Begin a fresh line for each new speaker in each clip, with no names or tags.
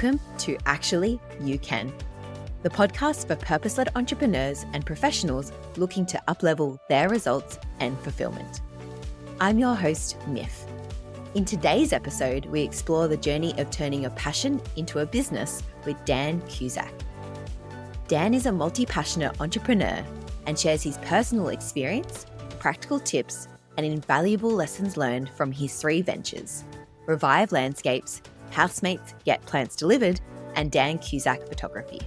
Welcome to Actually You Can, the podcast for purpose-led entrepreneurs and professionals looking to up-level their results and fulfillment. I'm your host, Myth. In today's episode, we explore the journey of turning a passion into a business with Dan Cusack. Dan is a multi-passionate entrepreneur and shares his personal experience, practical tips, and invaluable lessons learned from his three ventures: Revive Landscapes, Housemates, Get Plants Delivered, and Dan Cusack Photography.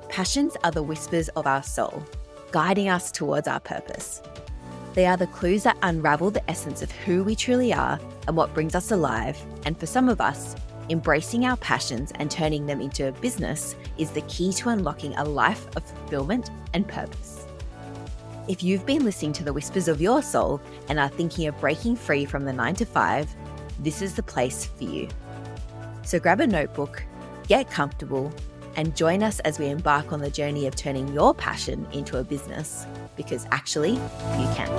Passions are the whispers of our soul, guiding us towards our purpose. They are the clues that unravel the essence of who we truly are and what brings us alive. And for some of us, embracing our passions and turning them into a business is the key to unlocking a life of fulfillment and purpose. If you've been listening to the whispers of your soul and are thinking of breaking free from the 9 to 5, this is the place for you. So grab a notebook, get comfortable, and join us as we embark on the journey of turning your passion into a business, because actually you can.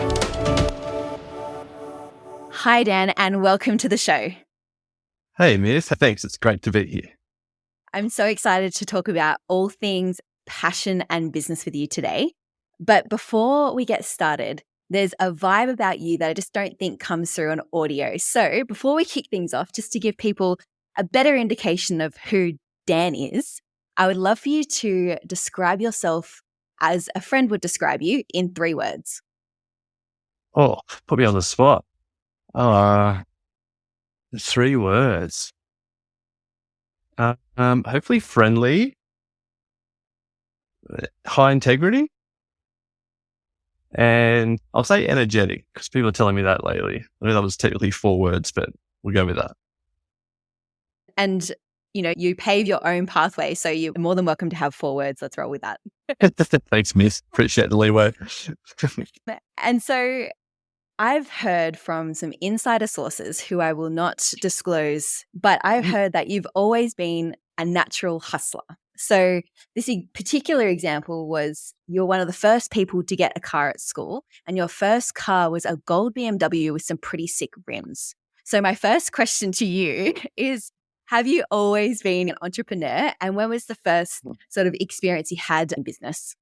Hi, Dan, and welcome to the show.
Hey, Miss. Thanks. It's great to be here.
I'm so excited to talk about all things passion and business with you today. But before we get started, there's a vibe about you that I just don't think comes through on audio. So before we kick things off, just to give people a better indication of who Dan is, I would love for you to describe yourself as a friend would describe you in 3 words.
Oh, put me on the spot. 3 words. Hopefully friendly, high integrity, and I'll say energetic because people are telling me that lately. I know that was technically 4 words, but we'll go with that.
And, you pave your own pathway, so you're more than welcome to have 4 words. Let's roll with that.
Thanks, Miss. Appreciate the leeway.
And so I've heard from some insider sources who I will not disclose, but I've heard that you've always been a natural hustler. So this particular example was you're one of the first people to get a car at school, and your first car was a gold BMW with some pretty sick rims. So my first question to you is, have you always been an entrepreneur, and when was the first sort of experience you had in business?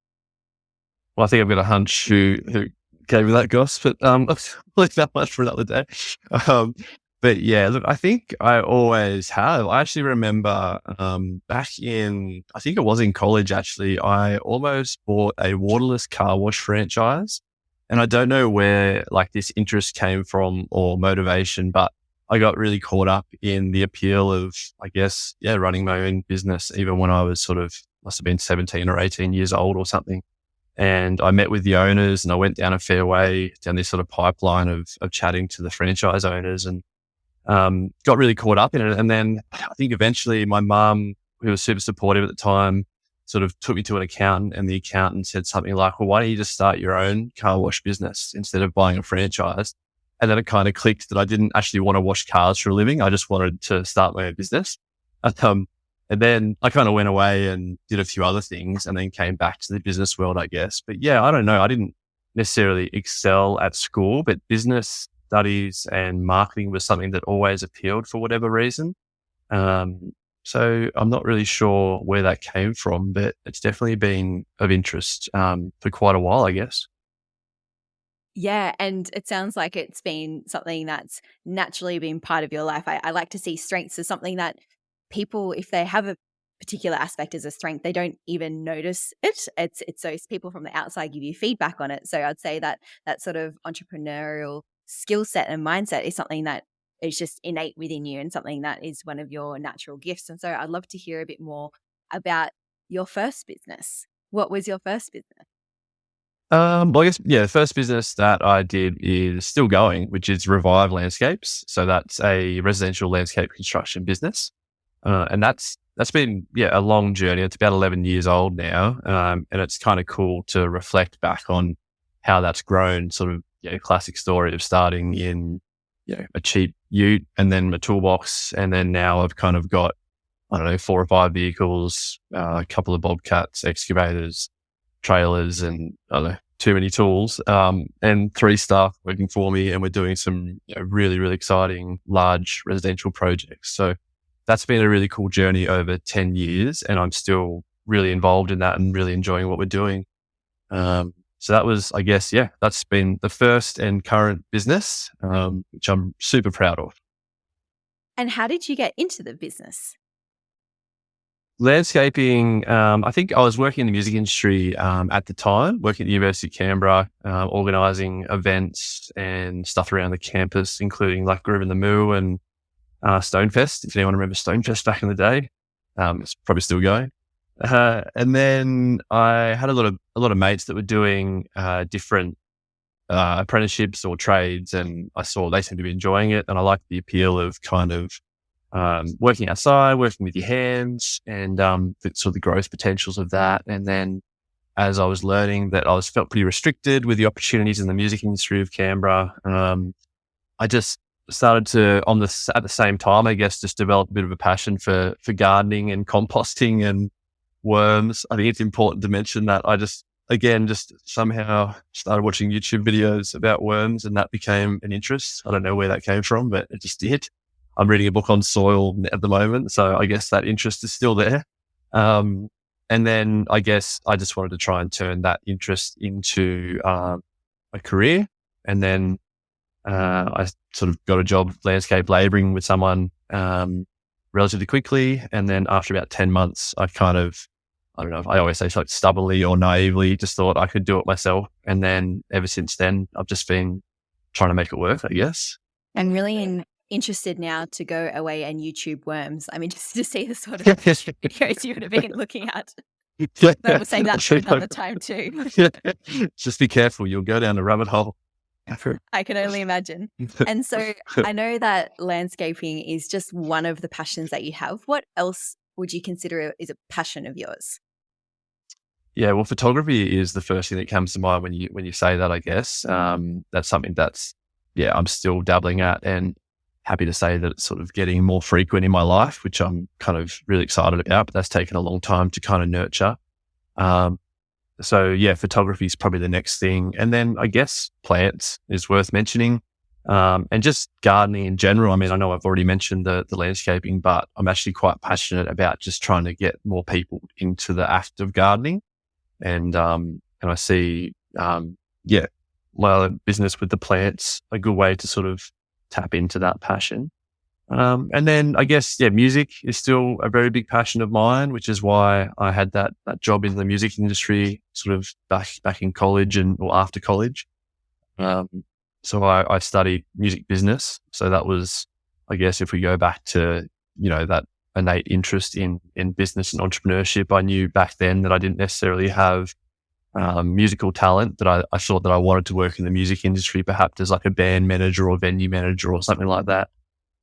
Well, I think I've got a hunch who gave me that goss, but I'll leave that much for another day. But yeah, look, I think I always have. I actually remember back in, I think it was in college actually, I almost bought a waterless car wash franchise. And I don't know where like this interest came from or motivation, but I got really caught up in the appeal of, I guess, running my own business, even when I was must have been 17 or 18 years old or something. And I met with the owners and I went down a fair way, down this sort of pipeline of chatting to the franchise owners and got really caught up in it. And then I think eventually my mum, who was super supportive at the time, sort of took me to an accountant, and the accountant said something like, well, why don't you just start your own car wash business instead of buying a franchise? And then it kind of clicked that I didn't actually want to wash cars for a living. I just wanted to start my own business. And then I kind of went away and did a few other things and then came back to the business world, I guess. But yeah, I don't know. I didn't necessarily excel at school, but business studies and marketing was something that always appealed for whatever reason. So I'm not really sure where that came from, but it's definitely been of interest for quite a while, I guess.
Yeah, and it sounds like it's been something that's naturally been part of your life. I like to see strengths as something that people, if they have a particular aspect as a strength, they don't even notice it. It's those people from the outside give you feedback on it. So I'd say that sort of entrepreneurial skill set and mindset is something that is just innate within you and something that is one of your natural gifts. And so I'd love to hear a bit more about your first business. What was your first business?
Well, I guess, the first business that I did is still going, which is Revive Landscapes. So that's a residential landscape construction business. And that's been, a long journey. It's about 11 years old now. And it's kind of cool to reflect back on how that's grown, sort of, classic story of starting in, a cheap ute and then a toolbox. And then now I've kind of got, 4 or 5 vehicles, a couple of bobcats, excavators, trailers, and too many tools, and 3 staff working for me. And we're doing some really, really exciting large residential projects. So that's been a really cool journey over 10 years, and I'm still really involved in that and really enjoying what we're doing. So that was, I guess, that's been the first and current business, which I'm super proud of.
And how did you get into the business?
Landscaping, I think I was working in the music industry at the time, working at the University of Canberra, organising events and stuff around the campus, including like Groove in the Moo and Stonefest, if anyone remembers Stonefest back in the day. It's probably still going. And then I had a lot of mates that were doing different apprenticeships or trades, and I saw they seemed to be enjoying it, and I liked the appeal of kind of working outside, working with your hands, and the sort of the growth potentials of that. And then as I was learning that, I felt pretty restricted with the opportunities in the music industry of Canberra. I just started to, at the same time, I guess, just develop a bit of a passion for gardening and composting and worms. I think it's important to mention that I just somehow started watching YouTube videos about worms, and that became an interest. I don't know where that came from, but it just did. I'm reading a book on soil at the moment, so I guess that interest is still there. And then I guess I just wanted to try and turn that interest into a career. And then I sort of got a job landscape labouring with someone relatively quickly. And then after about 10 months, I don't know if I always say like stubbornly or naively, just thought I could do it myself. And then ever since then, I've just been trying to make it work, I guess.
I'm really interested now to go away and YouTube worms. I'm interested to see the sort of videos you would have been looking at. But we'll save that for another time too.
Just be careful, you'll go down a rabbit hole.
I can only imagine. And so I know that landscaping is just one of the passions that you have. What else would you consider is a passion of yours?
Yeah, well, photography is the first thing that comes to mind when you say that, I guess. That's something I'm still dabbling at, and happy to say that it's sort of getting more frequent in my life, which I'm kind of really excited about, but that's taken a long time to kind of nurture. So yeah, photography is probably the next thing. And then I guess plants is worth mentioning. And just gardening in general. I mean, I know I've already mentioned the landscaping, but I'm actually quite passionate about just trying to get more people into the act of gardening. And I see, my business with the plants, a good way to sort of tap into that passion. And then I guess, music is still a very big passion of mine, which is why I had that job in the music industry sort of back in college or after college. So I studied music business. So that was, I guess, if we go back to, that innate interest in business and entrepreneurship, I knew back then that I didn't necessarily have musical talent, that I thought that I wanted to work in the music industry, perhaps as like a band manager or venue manager or something like that.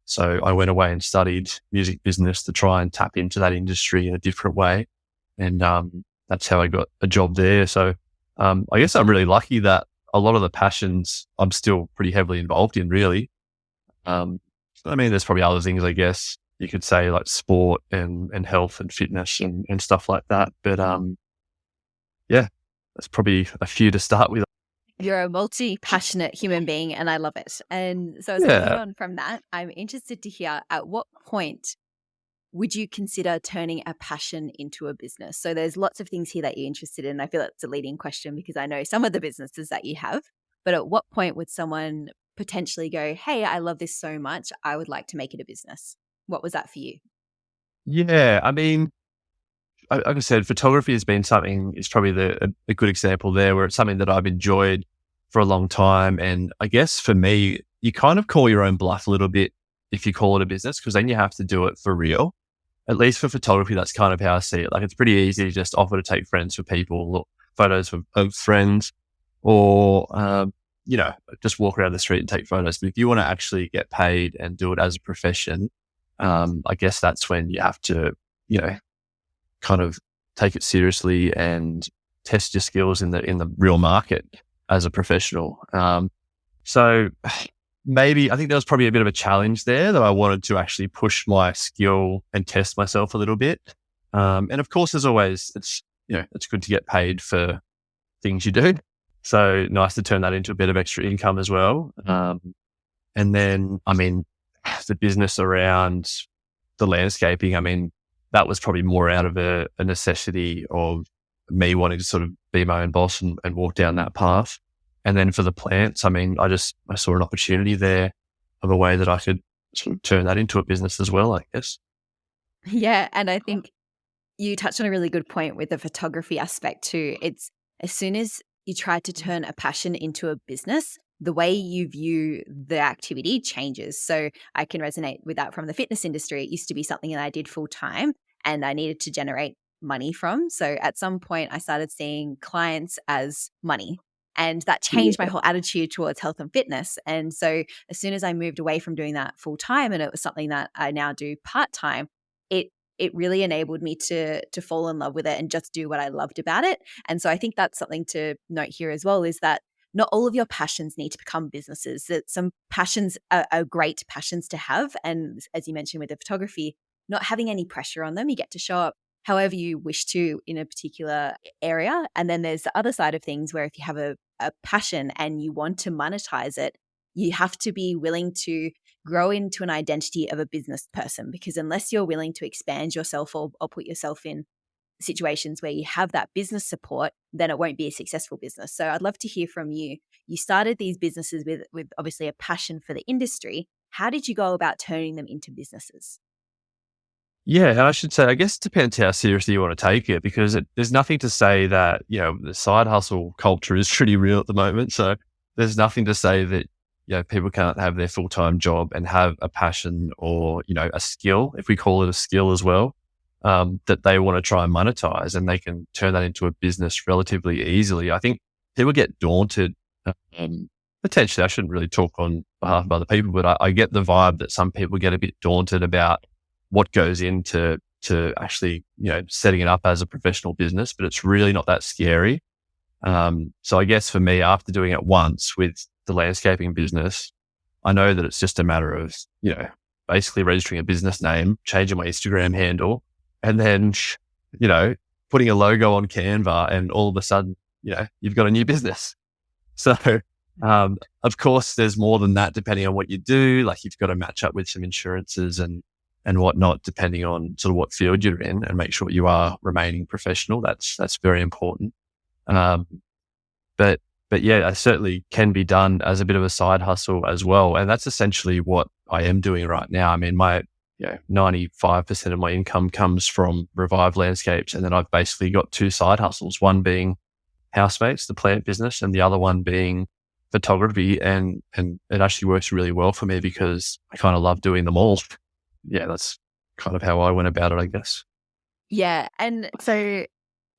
So I went away and studied music business to try and tap into that industry in a different way. And that's how I got a job there. So I guess I'm really lucky that a lot of the passions I'm still pretty heavily involved in, really. I mean, there's probably other things, I guess you could say, like sport and health and fitness and stuff like that. But that's probably a few to start with.
You're a multi-passionate human being, and I love it. And so as we move on from that, I'm interested to hear, at what point would you consider turning a passion into a business? So there's lots of things here that you're interested in. I feel that's a leading question because I know some of the businesses that you have, but at what point would someone potentially go, hey, I love this so much, I would like to make it a business? What was that for you?
Yeah, I mean, like I said, photography has been something, is probably a good example there, where it's something that I've enjoyed for a long time. And I guess for me, you kind of call your own bluff a little bit if you call it a business, because then you have to do it for real. At least for photography, that's kind of how I see it. Like, it's pretty easy to just offer to take friends for people, or photos of friends, or, just walk around the street and take photos. But if you want to actually get paid and do it as a profession, I guess that's when you have to, kind of take it seriously and test your skills in the real market as a professional. So maybe, I think there was probably a bit of a challenge there, that I wanted to actually push my skill and test myself a little bit. And of course, as always, it's good to get paid for things you do. So nice to turn that into a bit of extra income as well. And then, I mean, the business around the landscaping, I mean, that was probably more out of a necessity of me wanting to sort of be my own boss and walk down that path. And then for the plants, I mean, I saw an opportunity there of a way that I could sort of turn that into a business as well, I guess.
Yeah. And I think you touched on a really good point with the photography aspect too. It's as soon as you try to turn a passion into a business, the way you view the activity changes. So I can resonate with that from the fitness industry. It used to be something that I did full time and I needed to generate money from. So at some point, I started seeing clients as money. And that changed my whole attitude towards health and fitness. And so as soon as I moved away from doing that full time and it was something that I now do part time, it it really enabled me to fall in love with it and just do what I loved about it. And so I think that's something to note here as well, is that not all of your passions need to become businesses. That some passions are great passions to have. And as you mentioned with the photography, not having any pressure on them, you get to show up however you wish to in a particular area. And then there's the other side of things where if you have a passion and you want to monetize it, you have to be willing to grow into an identity of a business person, because unless you're willing to expand yourself or put yourself in situations where you have that business support, then it won't be a successful business. So I'd love to hear from you. You started these businesses with obviously a passion for the industry. How did you go about turning them into businesses?
Yeah, and I should say, I guess it depends how seriously you want to take it, because there's nothing to say that, the side hustle culture is pretty real at the moment. So there's nothing to say that, people can't have their full-time job and have a passion or, a skill, if we call it a skill as well, that they want to try and monetize, and they can turn that into a business relatively easily. I think people get daunted. Potentially, I shouldn't really talk on behalf of other people, but I get the vibe that some people get a bit daunted about what goes into actually, setting it up as a professional business, but it's really not that scary. So I guess for me, after doing it once with the landscaping business, I know that it's just a matter of, basically registering a business name, changing my Instagram handle, and then, putting a logo on Canva, and all of a sudden, you've got a new business. So, of course, there's more than that depending on what you do. Like, you've got to match up with some insurances and whatnot, depending on sort of what field you're in, and make sure you are remaining professional. That's very important. But yeah, it certainly can be done as a bit of a side hustle as well. And that's essentially what I am doing right now. I mean, 95% of my income comes from Revive Landscapes. And then I've basically got two side hustles, one being Housemates, the plant business, and the other one being photography. And it actually works really well for me because I kind of love doing them all. Yeah, that's kind of how I went about it, I guess.
Yeah. And so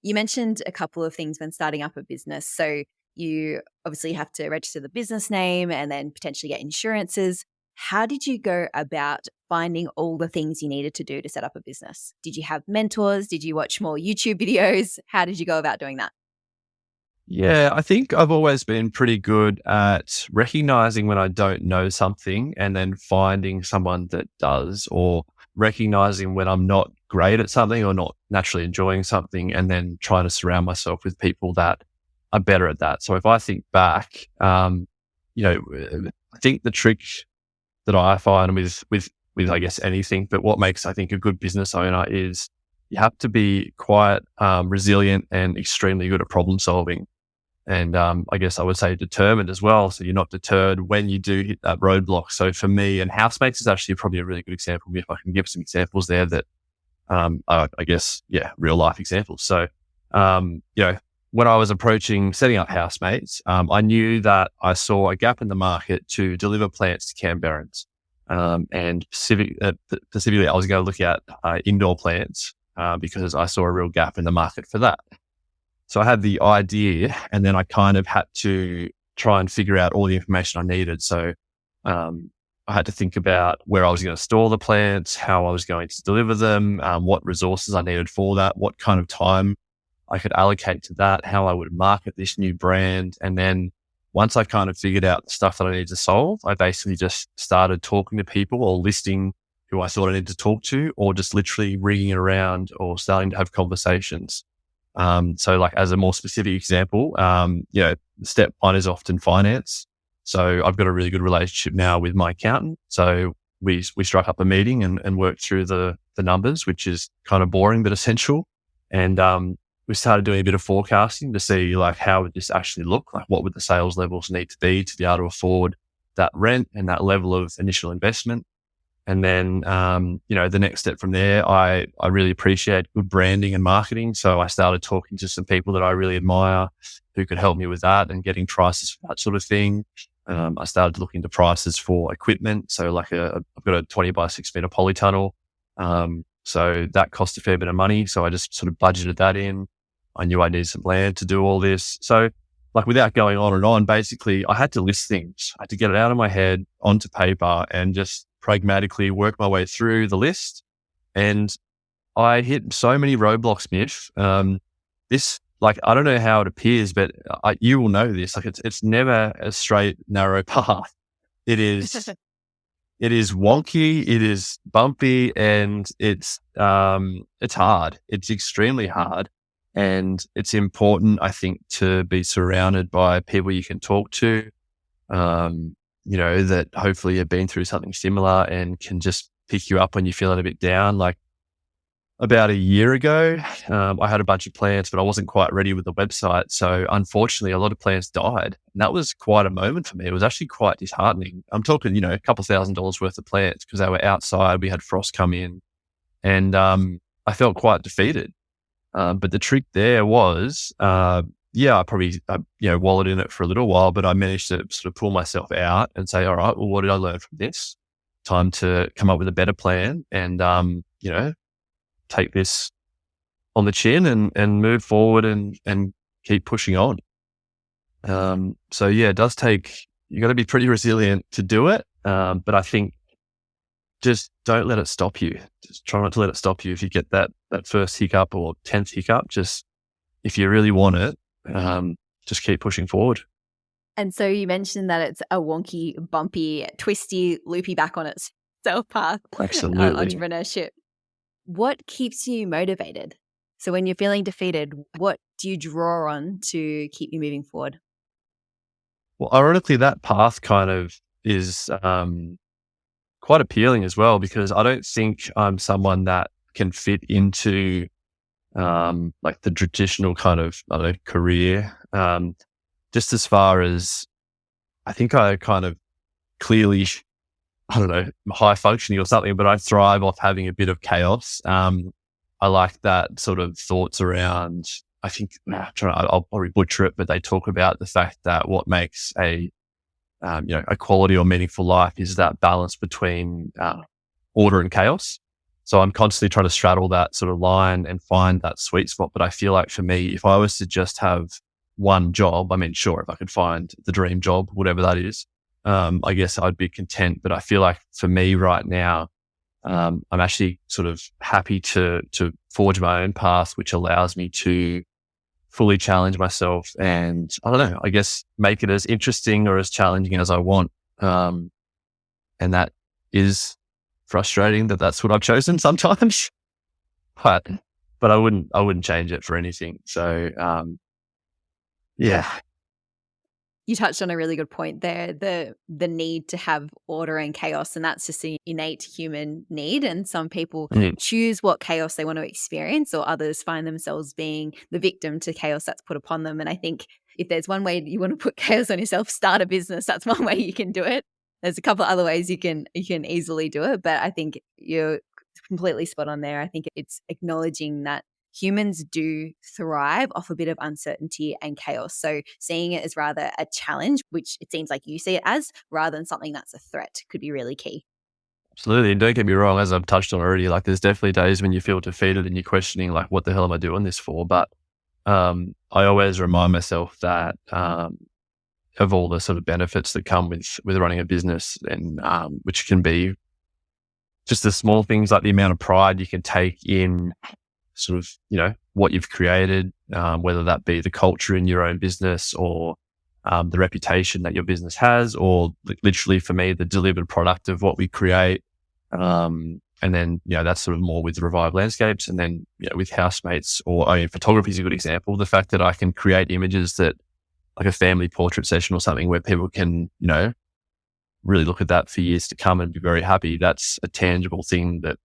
you mentioned a couple of things when starting up a business. So you obviously have to register the business name and then potentially get insurances. How did you go about finding all the things you needed to do to set up a business? Did you have mentors? Did you watch more YouTube videos? How did you go about doing that?
Yeah, I think I've always been pretty good at recognizing when I don't know something and then finding someone that does, or recognizing when I'm not great at something or not naturally enjoying something, and then trying to surround myself with people that are better at that. So if I think back, I think the trick that I find with I guess anything, but what makes, I think, a good business owner is you have to be quite resilient and extremely good at problem solving. And I guess I would say determined as well. So you're not deterred when you do hit that roadblock. So for me, and Housemates is actually probably a really good example. If I can give some examples there that, I guess, real life examples. So, when I was approaching setting up Housemates, I knew that I saw a gap in the market to deliver plants to Canberrans. And specifically, I was going to look at indoor plants because I saw a real gap in the market for that. So I had the idea, and then I kind of had to try and figure out all the information I needed. So I had to think about where I was going to store the plants, how I was going to deliver them, what resources I needed for that, what kind of time I could allocate to that, how I would market this new brand. And then once I kind of figured out the stuff that I needed to solve, I basically just started talking to people or listing who I thought I needed to talk to, or just literally ringing around or starting to have conversations. So like, as a more specific example, step one is often finance. So I've got a really good relationship now with my accountant. So we struck up a meeting and worked through the numbers, which is kind of boring but essential. And we started doing a bit of forecasting to see like how would this actually look, like what would the sales levels need to be able to afford that rent and that level of initial investment. And then, the next step from there, I really appreciate good branding and marketing. So I started talking to some people that I really admire who could help me with that and getting prices for that sort of thing. I started looking into prices for equipment. So like I've got a 20 by 6 meter polytunnel. So that cost a fair bit of money. So I just sort of budgeted that in. I knew I needed some land to do all this. So like without going on and on, basically I had to list things. I had to get it out of my head onto paper and just pragmatically work my way through the list. And I hit so many roadblocks, Miff. I don't know how it appears, but you will know this. Like it's never a straight, narrow path. It is, it is wonky. It is bumpy, and it's hard. It's extremely hard, and it's important, I think, to be surrounded by people you can talk to. That hopefully have been through something similar and can just pick you up when you're feeling a bit down. Like about a year ago, I had a bunch of plants, but I wasn't quite ready with the website. So unfortunately, a lot of plants died. And that was quite a moment for me. It was actually quite disheartening. I'm talking, a couple $1,000s worth of plants because they were outside. We had frost come in, and I felt quite defeated. But the trick there was, I probably, wallowed in it for a little while, but I managed to sort of pull myself out and say, all right, well, what did I learn from this? Time to come up with a better plan and, take this on the chin and move forward and keep pushing on. It does take, you got to be pretty resilient to do it. But I think just don't let it stop you. Just try not to let it stop you. If you get that first hiccup or 10th hiccup, just if you really want it, just keep pushing forward.
And so you mentioned that it's a wonky, bumpy, twisty, loopy back on itself path.
Absolutely.
Entrepreneurship. What keeps you motivated? So when you're feeling defeated, what do you draw on to keep you moving forward?
Well, ironically, that path kind of is quite appealing as well, because I don't think I'm someone that can fit into like the traditional kind of, career. Just as far as I think I kind of clearly, high functioning or something, but I thrive off having a bit of chaos. I like that sort of thoughts around, I think, I'll probably butcher it, but they talk about the fact that what makes a quality or meaningful life is that balance between order and chaos. So I'm constantly trying to straddle that sort of line and find that sweet spot. But I feel like for me, if I was to just have one job, sure, if I could find the dream job, whatever that is, I guess I'd be content. But I feel like for me right now, I'm actually sort of happy to forge my own path, which allows me to fully challenge myself and I guess make it as interesting or as challenging as I want. And that is frustrating that's what I've chosen sometimes, but I wouldn't change it for anything. So, yeah.
You touched on a really good point there, the need to have order and chaos, and that's just an innate human need. And some people choose what chaos they want to experience, or others find themselves being the victim to chaos that's put upon them. And I think if there's one way you want to put chaos on yourself, start a business. That's one way you can do it. There's a couple of other ways you can easily do it, but I think you're completely spot on there. I think it's acknowledging that humans do thrive off a bit of uncertainty and chaos. So seeing it as rather a challenge, which it seems like you see it as, rather than something that's a threat, could be really key.
Absolutely. And don't get me wrong, as I've touched on already, like there's definitely days when you feel defeated and you're questioning like, what the hell am I doing this for? But I always remind myself that of all the sort of benefits that come with running a business, and which can be just the small things like the amount of pride you can take in sort of, what you've created, whether that be the culture in your own business or the reputation that your business has, or literally for me, the delivered product of what we create. And then, that's sort of more with Revive Landscapes. And then, with Housemates or photography is a good example. The fact that I can create images that, like a family portrait session or something where people can, really look at that for years to come and be very happy. That's a tangible thing that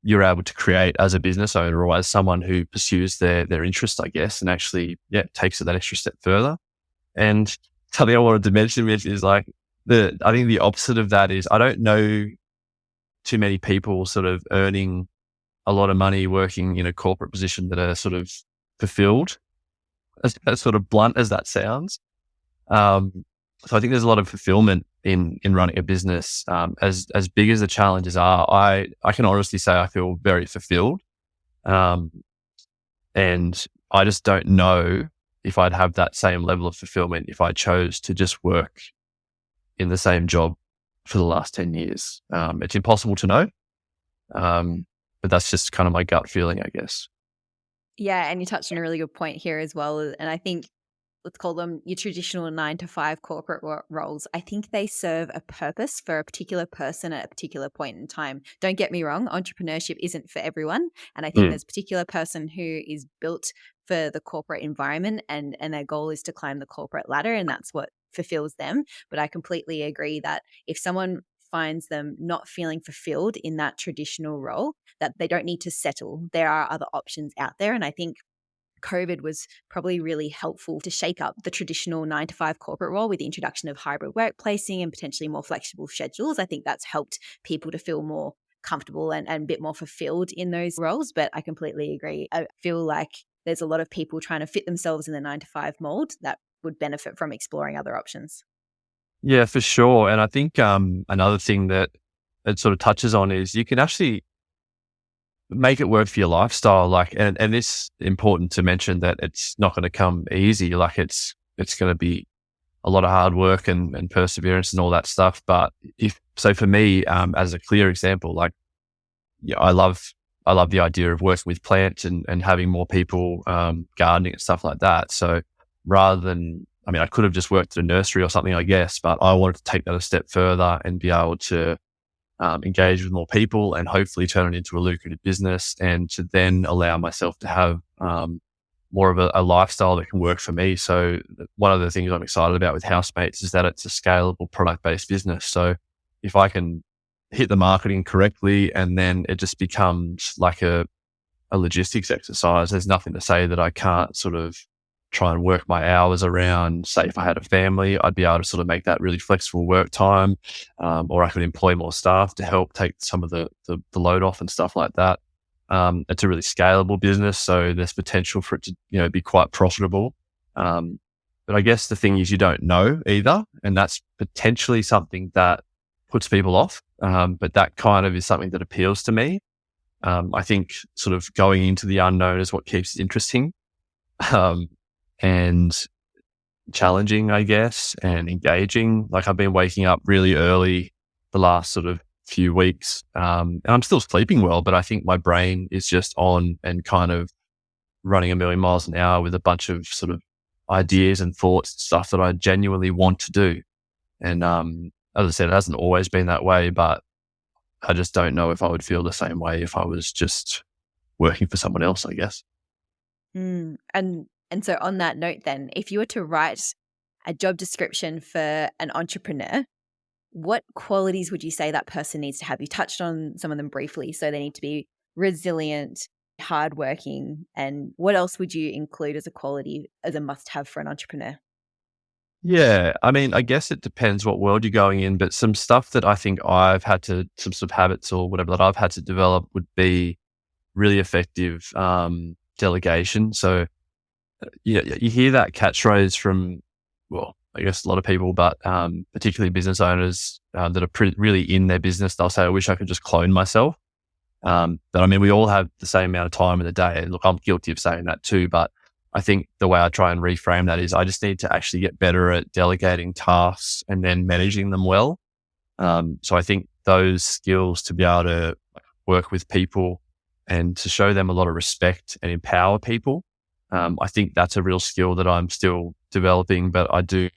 you're able to create as a business owner or as someone who pursues their interest, I guess, and actually, takes it that extra step further. And something I wanted to mention, Mitch, is like I think the opposite of that is I don't know too many people sort of earning a lot of money working in a corporate position that are sort of fulfilled, as sort of blunt as that sounds. So I think there's a lot of fulfillment in running a business. As big as the challenges are, I can honestly say I feel very fulfilled. And I just don't know if I'd have that same level of fulfillment if I chose to just work in the same job for the last 10 years. It's impossible to know. But that's just kind of my gut feeling, I guess.
Yeah, and you touched on a really good point here as well. And I think, let's call them your traditional 9-to-5 corporate roles. I think they serve a purpose for a particular person at a particular point in time. Don't get me wrong, entrepreneurship isn't for everyone. And I think there's a particular person who is built for the corporate environment and their goal is to climb the corporate ladder, and that's what fulfills them. But I completely agree that if someone finds them not feeling fulfilled in that traditional role, that they don't need to settle. There are other options out there. And I think COVID was probably really helpful to shake up the traditional 9-to-5 corporate role with the introduction of hybrid workplacing and potentially more flexible schedules. I think that's helped people to feel more comfortable and a bit more fulfilled in those roles. But I completely agree. I feel like there's a lot of people trying to fit themselves in the 9-to-5 mold that would benefit from exploring other options.
Yeah, for sure. And I think another thing that it sort of touches on is you can actually make it work for your lifestyle. Like, and it's important to mention that it's not going to come easy. Like it's going to be a lot of hard work and perseverance and all that stuff. But for me, as a clear example, like, I love the idea of working with plants and having more people gardening and stuff like that. So rather than, I could have just worked at a nursery or something, I guess, but I wanted to take that a step further and be able to engage with more people and hopefully turn it into a lucrative business, and to then allow myself to have more of a lifestyle that can work for me. So one of the things I'm excited about with Housemates is that it's a scalable product-based business. So if I can hit the marketing correctly and then it just becomes like a logistics exercise, there's nothing to say that I can't sort of try and work my hours around. Say if I had a family, I'd be able to sort of make that really flexible work time, or I could employ more staff to help take some of the load off and stuff like that. It's a really scalable business, so there's potential for it to be quite profitable. But I guess the thing is you don't know either, and that's potentially something that puts people off. But that kind of is something that appeals to me. I think sort of going into the unknown is what keeps it interesting. And challenging, I guess, and engaging. Like I've been waking up really early the last sort of few weeks, and I'm still sleeping well, but I think my brain is just on and kind of running a million miles an hour with a bunch of sort of ideas and thoughts and stuff that I genuinely want to do. And as I said, it hasn't always been that way, but I just don't know if I would feel the same way if I was just working for someone else, I guess.
And so on that note then, if you were to write a job description for an entrepreneur, what qualities would you say that person needs to have? You touched on some of them briefly. So they need to be resilient, hardworking, and what else would you include as a quality, as a must-have for an entrepreneur?
Yeah, I guess it depends what world you're going in, but some stuff that I think some sort of habits or whatever that I've had to develop would be really effective delegation. So you hear that catchphrase from, well, I guess a lot of people, but particularly business owners that are really in their business. They'll say, I wish I could just clone myself. But we all have the same amount of time in the day. And look, I'm guilty of saying that too, but I think the way I try and reframe that is I just need to actually get better at delegating tasks and then managing them well. So I think those skills to be able to work with people and to show them a lot of respect and empower people, I think that's a real skill that I'm still developing, but I do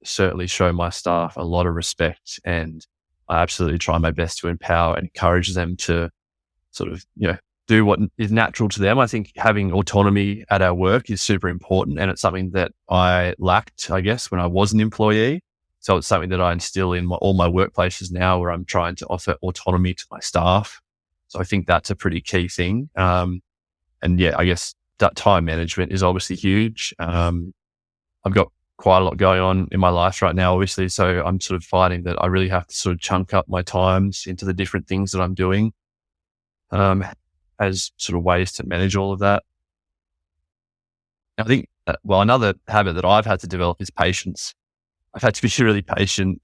certainly show my staff a lot of respect, and I absolutely try my best to empower and encourage them to sort of, do what is natural to them. I think having autonomy at our work is super important, and it's something that I lacked, I guess, when I was an employee. So it's something that I instill in all my workplaces now, where I'm trying to offer autonomy to my staff. So I think that's a pretty key thing. And yeah, I guess that time management is obviously huge. I've got quite a lot going on in my life right now, obviously. So I'm sort of finding that I really have to sort of chunk up my times into the different things that I'm doing, as sort of ways to manage all of that. I think, another habit that I've had to develop is patience. I've had to be really patient,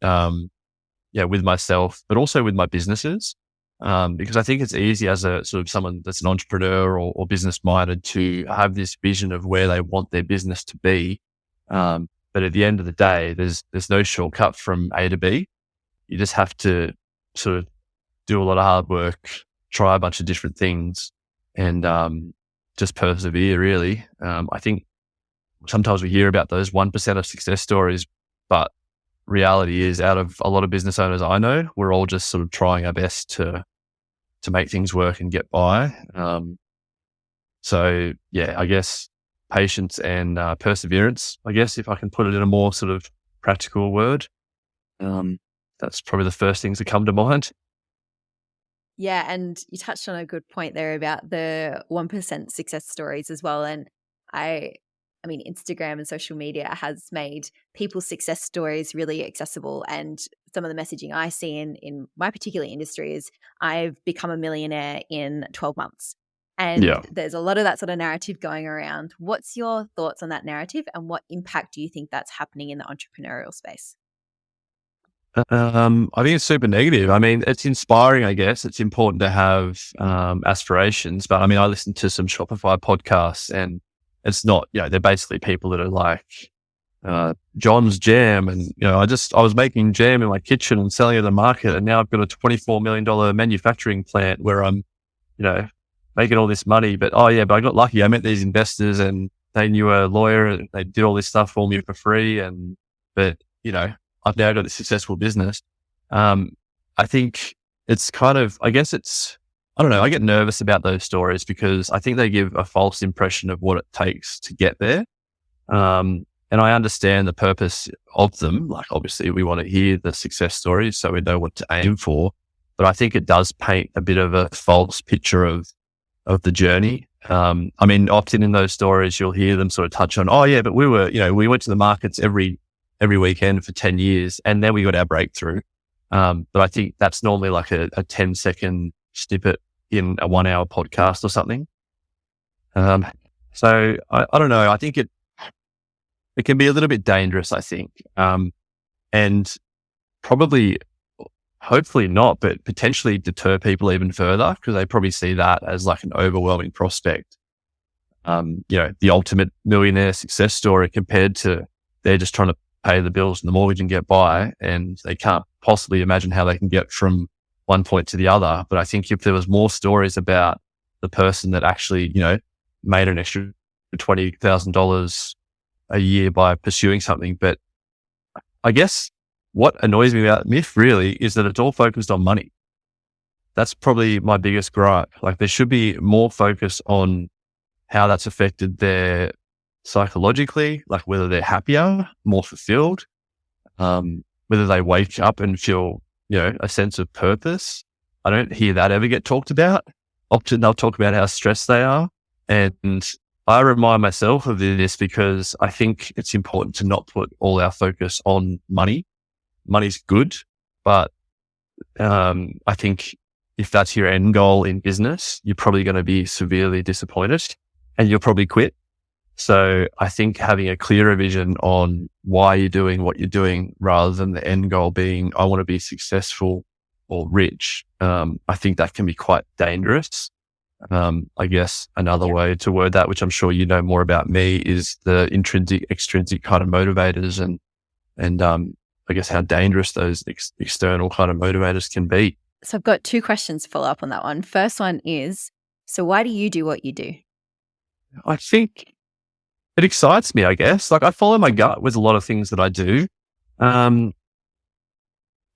with myself, but also with my businesses. Because I think it's easy as a sort of someone that's an entrepreneur or business minded to have this vision of where they want their business to be. But at the end of the day, there's no shortcut from A to B. You just have to sort of do a lot of hard work, try a bunch of different things, and just persevere, really. I think sometimes we hear about those 1% of success stories, but reality is, out of a lot of business owners I know, we're all just sort of trying our best to make things work and get by. So yeah, I guess patience and perseverance, I guess, if I can put it in a more sort of practical word. That's probably the first things that come to mind.
Yeah, and you touched on a good point there about the 1% success stories as well. And I mean, Instagram and social media has made people's success stories really accessible. And some of the messaging I see in my particular industry is, I've become a millionaire in 12 months. And
Yeah.
there's a lot of that sort of narrative going around. What's your thoughts on that narrative, and what impact do you think that's happening in the entrepreneurial space?
I think it's super negative. I mean, it's inspiring, I guess. It's important to have aspirations. But I mean, I listen to some Shopify podcasts, and it's not, they're basically people that are like, John's Jam. And, I was making jam in my kitchen and selling it in the market. And now I've got a $24 million manufacturing plant where I'm, making all this money. But I got lucky. I met these investors, and they knew a lawyer, and they did all this stuff for me for free. But I've now got a successful business. I think it's kind of, I don't know, I get nervous about those stories because I think they give a false impression of what it takes to get there. And I understand the purpose of them. Like, obviously we want to hear the success stories so we know what to aim for, but I think it does paint a bit of a false picture of the journey. I mean, often in those stories, you'll hear them sort of touch on, but we went to the markets every weekend for 10 years and then we got our breakthrough. But I think that's normally like a 10-second snippet in a 1 hour podcast or something. So I don't know. I think it can be a little bit dangerous, I think. And probably, hopefully not, but potentially deter people even further, because they probably see that as like an overwhelming prospect. The ultimate millionaire success story, compared to they're just trying to pay the bills and the mortgage and get by, and they can't possibly imagine how they can get from one point to the other. But I think if there was more stories about the person that actually, made an extra $20,000 a year by pursuing something. But I guess what annoys me about Myth really is that it's all focused on money. That's probably my biggest gripe. Like, there should be more focus on how that's affected their psychologically, like whether they're happier, more fulfilled, whether they wake up and feel, a sense of purpose. I don't hear that ever get talked about. Often they'll talk about how stressed they are. And I remind myself of this because I think it's important to not put all our focus on money. Money's good, but I think if that's your end goal in business, you're probably going to be severely disappointed and you'll probably quit. So I think having a clearer vision on why you're doing what you're doing, rather than the end goal being, I want to be successful or rich, I think that can be quite dangerous. I guess another way to word that, which I'm sure you know more about me, is the intrinsic, extrinsic kind of motivators, and I guess how dangerous those external kind of motivators can be.
So I've got two questions to follow up on that one. First one is, so why do you do what you do?
I think it excites me, I guess. Like, I follow my gut with a lot of things that I do. I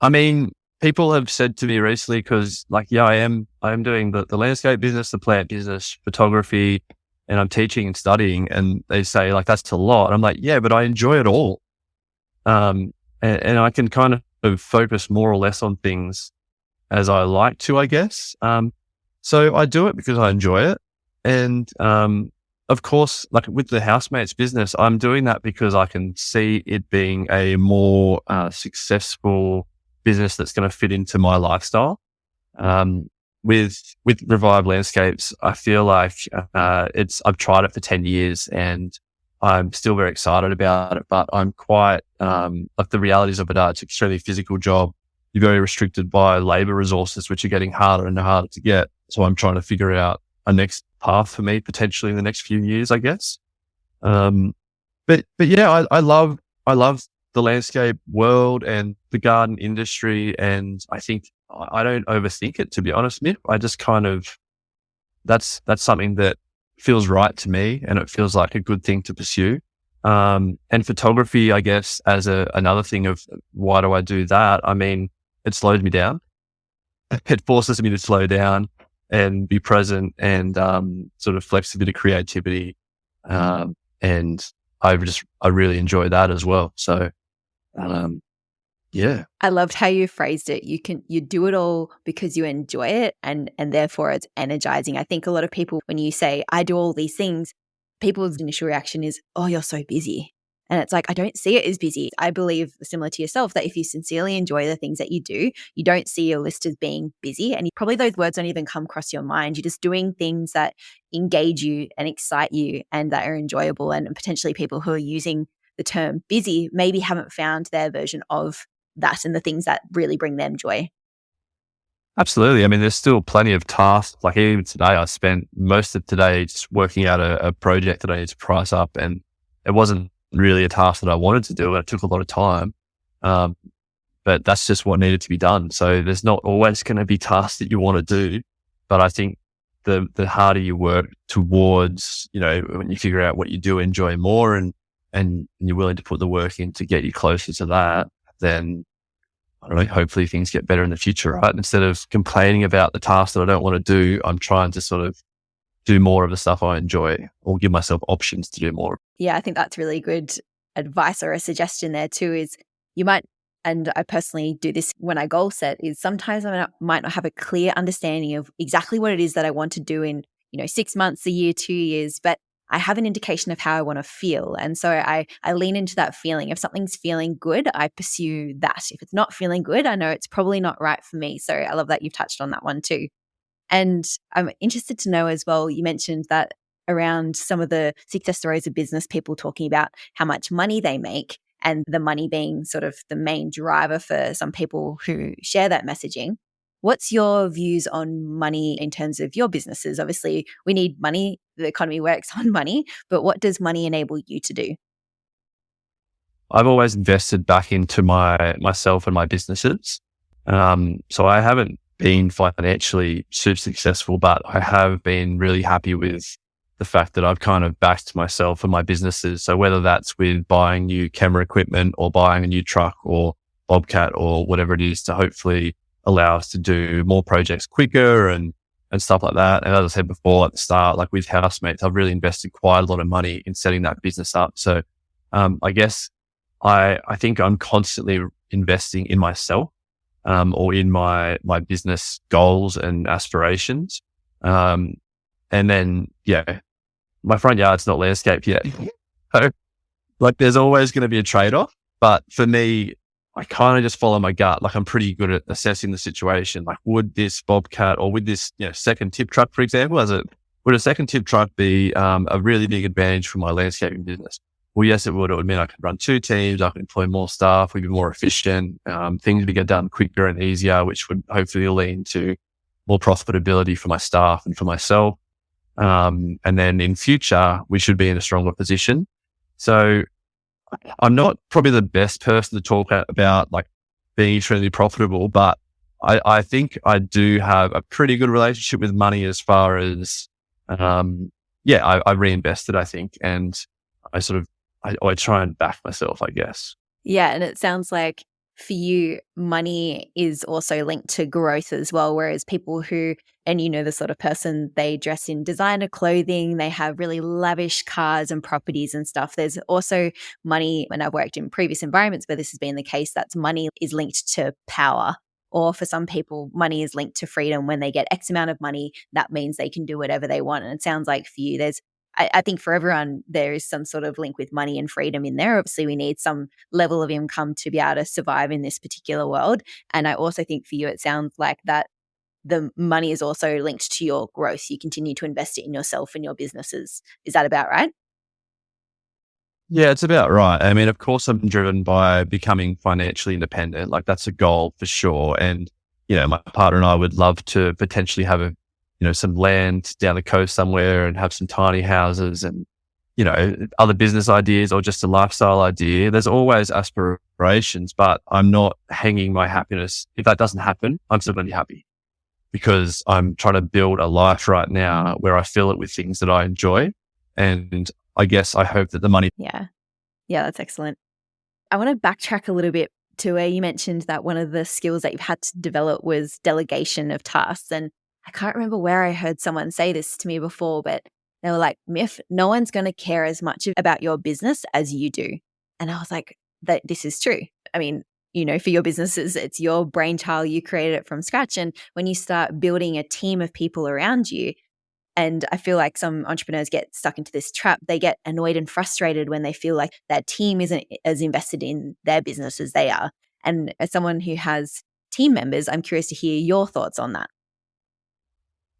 mean, people have said to me recently, because I am doing the landscape business, the plant business, photography, and I'm teaching and studying, and they say, like, that's a lot. I'm like, yeah, but I enjoy it all. and I can kind of focus more or less on things as I like to, I guess. So I do it because I enjoy it. And, of course, like with the Housemates business, I'm doing that because I can see it being a more successful business that's going to fit into my lifestyle. With Revive Landscapes, I feel like I've tried it for 10 years and I'm still very excited about it, but I'm quite like the realities of it are it's an extremely physical job. You're very restricted by labor resources, which are getting harder and harder to get. So I'm trying to figure out a next path for me potentially in the next few years, I guess. But yeah, I love the landscape world and the garden industry, and I think I don't overthink it, to be honest, Mick. I just kind of that's something that feels right to me, and it feels like a good thing to pursue. And photography, I guess, as another thing of why do I do that? I mean, it slows me down. It forces me to slow down and be present and sort of flex a bit of creativity. And I really enjoy that as well. So, yeah.
I loved how you phrased it. You do it all because you enjoy it and therefore it's energizing. I think a lot of people, when you say, I do all these things, people's initial reaction is, oh, you're so busy. And it's like, I don't see it as busy. I believe, similar to yourself, that if you sincerely enjoy the things that you do, you don't see your list as being busy. And probably those words don't even come across your mind. You're just doing things that engage you and excite you and that are enjoyable. And potentially people who are using the term busy maybe haven't found their version of that and the things that really bring them joy.
Absolutely. I mean, there's still plenty of tasks. Like even today, I spent most of today just working out a project that I need to price up, and it wasn't really a task that I wanted to do, and it took a lot of time. But that's just what needed to be done. So there's not always going to be tasks that you want to do, but I think the harder you work towards, when you figure out what you do enjoy more, and you're willing to put the work in to get you closer to that, then I don't know, hopefully things get better in the future, right? Instead of complaining about the tasks that I don't want to do, I'm trying to sort of do more of the stuff I enjoy or give myself options to do more.
Yeah, I think that's really good advice or a suggestion there too is you might, and I personally do this when I goal set, is sometimes I might not have a clear understanding of exactly what it is that I want to do in, 6 months, a year, 2 years, but I have an indication of how I want to feel. And so I lean into that feeling. If something's feeling good, I pursue that. If it's not feeling good, I know it's probably not right for me. So I love that you've touched on that one too. And I'm interested to know as well, you mentioned that around some of the success stories of business, people talking about how much money they make and the money being sort of the main driver for some people who share that messaging. What's your views on money in terms of your businesses? Obviously, we need money. The economy works on money, but what does money enable you to do?
I've always invested back into myself and my businesses. So I haven't been financially super successful, but I have been really happy with the fact that I've kind of backed myself and my businesses. So whether that's with buying new camera equipment or buying a new truck or Bobcat or whatever it is to hopefully allow us to do more projects quicker and stuff like that. And as I said before at the start, like with Housemates, I've really invested quite a lot of money in setting that business up. So I guess I think I'm constantly investing in myself or in my business goals and aspirations. And then, my front yard's not landscaped yet. So, like there's always going to be a trade-off. But for me, I kind of just follow my gut. Like I'm pretty good at assessing the situation. Like would this Bobcat or would this, second tip truck, for example, would a second tip truck be a really big advantage for my landscaping business? Well, yes, it would. It would mean I could run 2 teams. I could employ more staff. We'd be more efficient. Things would get done quicker and easier, which would hopefully lead to more profitability for my staff and for myself. And then in future, we should be in a stronger position. So I'm not probably the best person to talk about like being extremely profitable, but I think I do have a pretty good relationship with money as far as, I reinvested, I think. And I try and back myself, I guess.
Yeah. And it sounds like for you, money is also linked to growth as well. Whereas people who And the sort of person, they dress in designer clothing, they have really lavish cars and properties and stuff. There's also money, and I've worked in previous environments where this has been the case, that's money is linked to power. Or for some people, money is linked to freedom. When they get X amount of money, that means they can do whatever they want. And it sounds like for you, I think for everyone, there is some sort of link with money and freedom in there. Obviously, we need some level of income to be able to survive in this particular world. And I also think for you, it sounds like that the money is also linked to your growth. You continue to invest it in yourself and your businesses. Is that about right?
Yeah, it's about right. I mean, of course, I'm driven by becoming financially independent. Like that's a goal for sure. And, my partner and I would love to potentially have some land down the coast somewhere and have some tiny houses and, other business ideas or just a lifestyle idea. There's always aspirations, but I'm not hanging my happiness. If that doesn't happen, I'm still going to be happy because I'm trying to build a life right now where I fill it with things that I enjoy. And I guess I hope that the money.
Yeah. Yeah, that's excellent. I want to backtrack a little bit to where you mentioned that one of the skills that you've had to develop was delegation of tasks. And I can't remember where I heard someone say this to me before, but they were like, Miff, no one's going to care as much about your business as you do. And I was like, that this is true. I mean, for your businesses, it's your brainchild. You created it from scratch. And when you start building a team of people around you, and I feel like some entrepreneurs get stuck into this trap. They get annoyed and frustrated when they feel like their team isn't as invested in their business as they are. And as someone who has team members, I'm curious to hear your thoughts on that.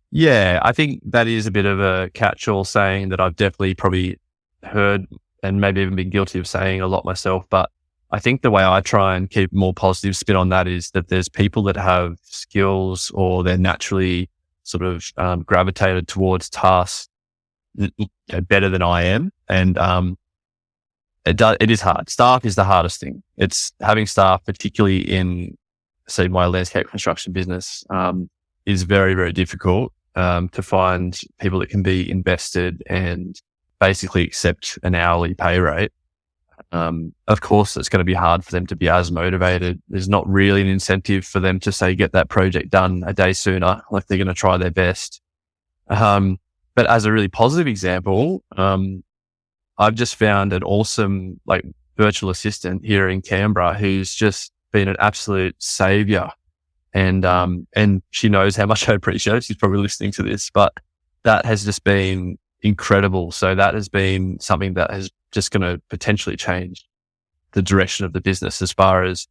Yeah, I think that is a bit of a catch-all saying that I've definitely probably heard and maybe even been guilty of saying a lot myself. But I think the way I try and keep a more positive spin on that is that there's people that have skills or they're naturally sort of gravitated towards tasks better than I am. And it is hard. Staff is the hardest thing. It's having staff, particularly in, say, my landscape construction business, is very, very difficult to find people that can be invested and basically accept an hourly pay rate. Of course, it's going to be hard for them to be as motivated. There's not really an incentive for them to say, get that project done a day sooner. Like they're going to try their best. But as a really positive example, I've just found an awesome virtual assistant here in Canberra who's just been an absolute savior. And she knows how much I appreciate it. She's probably listening to this, but that has just been incredible. So that has been something that has just going to potentially change the direction of the business as far as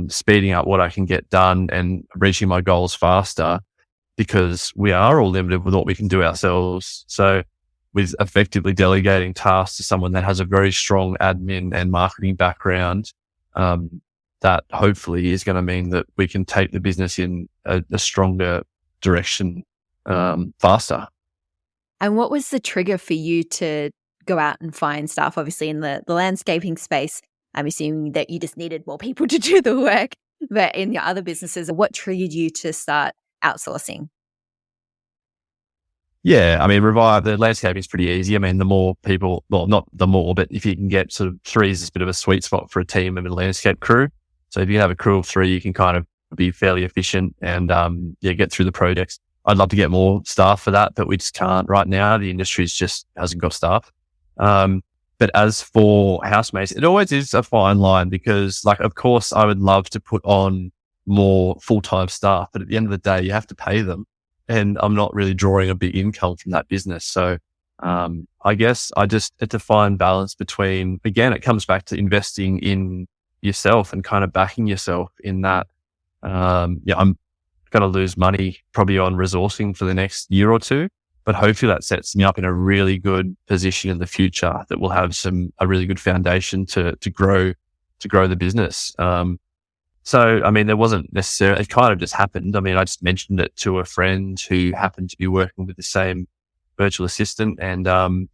speeding up what I can get done and reaching my goals faster, because we are all limited with what we can do ourselves. So with effectively delegating tasks to someone that has a very strong admin and marketing background, that hopefully is going to mean that we can take the business in a stronger direction faster.
And what was the trigger for you to go out and find staff? Obviously in the landscaping space, I'm assuming that you just needed more people to do the work. But in your other businesses, what triggered you to start outsourcing?
Yeah, I mean, the landscaping is pretty easy. I mean, the more people, well, not the more, but if you can get sort of 3 is a bit of a sweet spot for a team of a landscape crew. So if you have a crew of 3, you can kind of be fairly efficient and get through the projects. I'd love to get more staff for that, but we just can't right now. The industry's just hasn't got staff. But as for Housemates, it always is a fine line because, of course, I would love to put on more full-time staff, but at the end of the day, you have to pay them. And I'm not really drawing a big income from that business. So I guess it's a fine balance between, again, it comes back to investing in yourself and kind of backing yourself in that. I'm going to lose money probably on resourcing for the next year or two, but hopefully that sets me up in a really good position in the future that will have a really good foundation to grow the business. So, I mean, there wasn't necessarily, it kind of just happened. I mean, I just mentioned it to a friend who happened to be working with the same virtual assistant and,